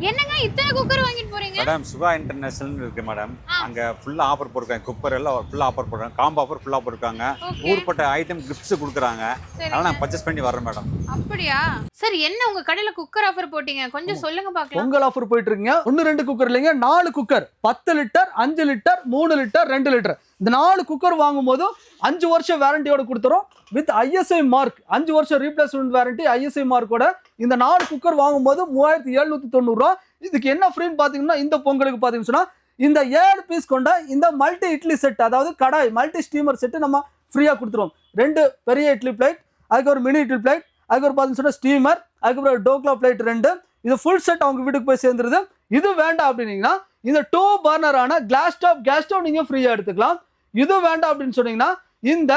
என்னங்க இத்தனை குக்கர் வாங்கிட்டு போறீங்க? மேடம் சிவா இன்டர்நேஷனல் இருக்கு மேடம். அங்க ஃபுல்லா ஆஃபர் போட்டுருக்காங்க. குக்கர் எல்லாம் ஃபுல்லா ஆஃபர் போடுறாங்க. காம்போ ஆஃபர் ஃபுல்லா போட்டுருக்காங்க. ஊர்பட்ட ஐட்டம் கிஃப்ட்ஸ் கொடுக்குறாங்க. அதனால நான் பர்ச்சேஸ் பண்ணி வரேன் மேடம். அப்படியா? சார் என்ன உங்க கடையில குக்கர் ஆஃபர் போட்டீங்க? கொஞ்சம் சொல்லுங்க பார்க்கலாம். பொங்கல் ஆஃபர் போயிட்டு இருக்குங்க. 1 2 குக்கர் இல்லைங்க, 4 cooker. 10 litre, 5 litre, 3 litre, 2 litre. இந்த 4 குக்கர் வாங்கும்போது 5 வருஷம் வாரண்டியோட கொடுத்துறோம். வித் ISI மார்க், 5 வருஷம் ரீப்ளேஸ்மெண்ட் வாரண்டி ISI மார்க்கோட இந்த 4 குக்கர் வாங்கும்போது 3790 ரூபா. இதுக்கு என்ன ஃப்ரீன்னு பாத்தீங்கன்னா, இந்த பொங்கலுக்கு பாத்தீங்கன்னா இந்த 7 பீஸ் கொண்ட இந்த மல்டி இட்லி செட், அதாவது கடாய் மல்டி ஸ்டீமர் செட் நம்ம ஃப்ரீயா கொடுத்துருவோம். 2 பெரிய இட்லி பிளேட், அதுக்கு ஒரு மினி இட்லி பிளேட், அதுக்கு ஒரு பாத்தீங்கன்னா ஸ்டீமர், அதுக்கப்புறம் டோக்லா பிளேட் 2. இது ஃபுல் செட் அவங்க வீட்டுக்கு போய் சேர்ந்துருது. இது வேண்டாம் அப்படின்னீங்கன்னா இந்த 2 பர்னரான கிளாஸ் டாப் கேஸ் ஸ்டவ் நீங்க ஃப்ரீயா எடுத்துக்கலாம். இது வேண்டாம் அப்படின்னு சொன்னீங்கன்னா இந்த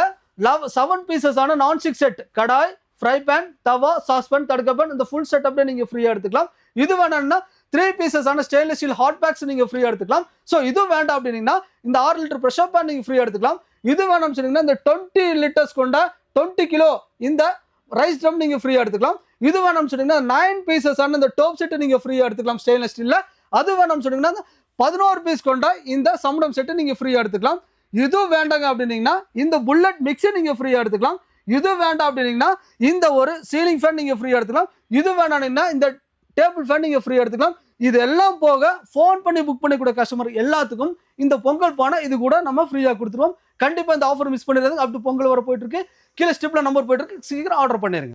7 பீசஸ் ஆன நான்ஸ்டிக் செட், கடாய், ஃப்ரை பேன், தவா, சாஸ்பேன், தடுக்கப்பேன், இந்த ஃபுல் செட் அப்படியே நீங்க ஃப்ரீயா எடுத்துக்கலாம். இது வேணாம்னா 3 பீசஸ் ஆன ஸ்டெயின்லெஸ் ஸ்டீல் ஹாட் பேக்ஸ் நீங்க ஃப்ரீயா எடுத்துக்கலாம். ஸோ இது வேண்டாம் அப்படின்னீங்கன்னா இந்த 6 லிட்டர் ப்ரெஷர் பேன் நீங்க ஃப்ரீயா எடுத்துக்கலாம். இது வேணாம்னு சொன்னீங்கன்னா இந்த 20 லிட்டர்ஸ் கொண்ட 20 கிலோ இந்த ரைஸ் ட்ரம் நீங்க ஃப்ரீயா எடுத்துக்கலாம். இது வேணும்னு சொன்னீங்கன்னா 9 பீசஸ் ஆன இந்த டாப் செட் நீங்க ஃப்ரீயா எடுத்துக்கலாம் ஸ்டெயின்லெஸ் ஸ்டீல்ல. அது வேணும்னு சொன்னீங்கன்னா 11 பீஸ் கொண்ட இந்த சம்படம் செட் நீங்க ஃப்ரீயா எடுத்துக்கலாம். இது வேண்டாங்க அப்படின்னீங்கன்னா இந்த புல்லட் மிக்ஸி நீங்க ஃப்ரீயா எடுத்துக்கலாம். இது வேண்டாம் அப்படின்னீங்கன்னா இந்த ஒரு சீலிங் ஃபேன் நீங்க ஃப்ரீயா எடுத்துக்கலாம். இது வேணாம்னா இந்த டேபிள் ஃபேன் நீங்க ஃப்ரீயா எடுத்துக்கலாம். இது எல்லாம் போக ஃபோன் பண்ணி புக் பண்ணக்கூடிய கஸ்டமர் எல்லாத்துக்கும் இந்த பொங்கல் பானை இது கூட நம்ம ஃப்ரீயா கொடுத்துருவோம். கண்டிப்பா இந்த ஆஃபர் மிஸ் பண்ணிடுறது. அப்படி பொங்கல் வர போயிட்டு இருக்கு. கீழே ஸ்டெப்ல நம்பர் போயிட்டு இருக்கு. சீக்கிரம் ஆர்டர் பண்ணிருங்க.